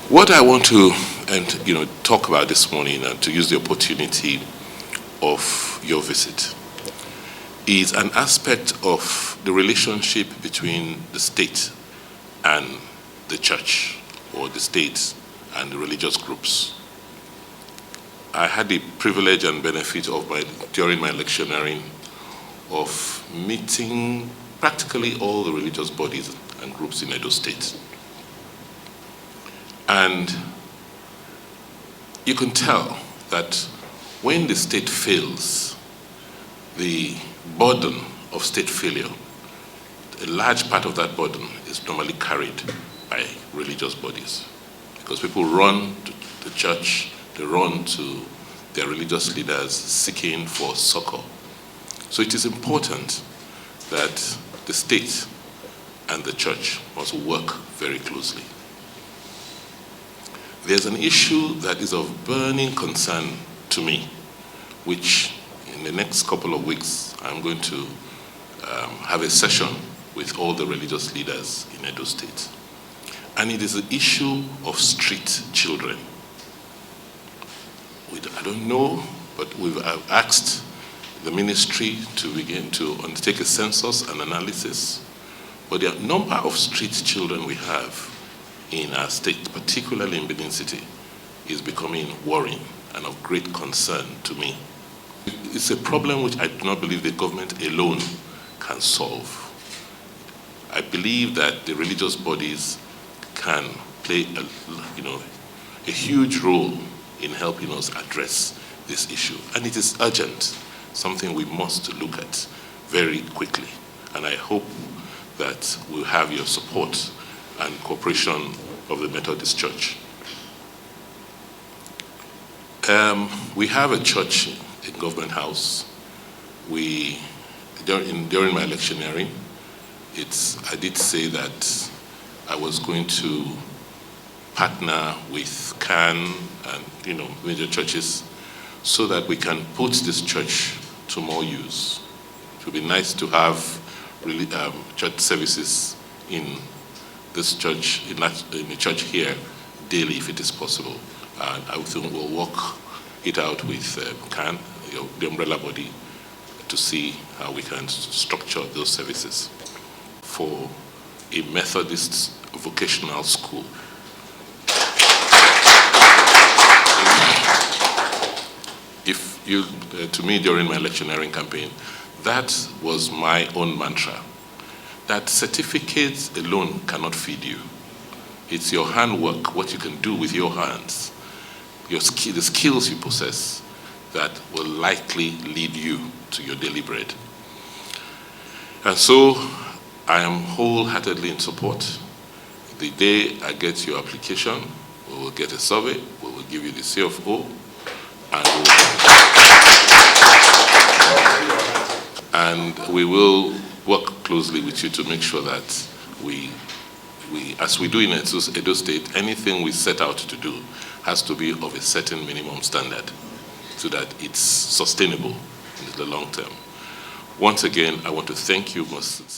What I want to talk about this morning, and to use the opportunity of your visit, is an aspect of the relationship between the state and the church, or the state and the religious groups. I had the privilege and benefit of during my lectionary of meeting practically all the religious bodies and groups in Edo State. And you can tell that when the state fails, the burden of state failure, a large part of that burden is normally carried by religious bodies. Because people run to the church, they run to their religious leaders seeking for succor. So it is important that the state and the church must work very closely. There's an issue that is of burning concern to me, which in the next couple of weeks, I'm going to have a session with all the religious leaders in Edo State. And it is the issue of street children. I don't know, but I've asked the ministry to begin to undertake a census and analysis. But the number of street children we have in our state, particularly in Benin City, is becoming worrying and of great concern to me. It's a problem which I do not believe the government alone can solve. I believe that the religious bodies can play a huge role in helping us address this issue. And it is urgent, something we must look at very quickly. And I hope that we'll have your support and cooperation of the Methodist Church. We have a church in Government House. During my lectionary, I did say that I was going to partner with CAN and major churches so that we can put this church to more use. It would be nice to have church services in this church, in the church here daily, if it is possible. And I think we'll work it out with CAN, the umbrella body, to see how we can structure those services for a Methodist vocational school. If you, to me during my lectioneering campaign, that was my own mantra, that certificates alone cannot feed you. It's your handwork, what you can do with your hands, the skills you possess, that will likely lead you to your daily bread. And so I am wholeheartedly in support. The day I get your application, we will get a survey, we will give you the CFO, and we will work closely with you to make sure that we, as we do in Edo State, anything we set out to do has to be of a certain minimum standard so that it's sustainable in the long term. Once again, I want to thank you most sincerely.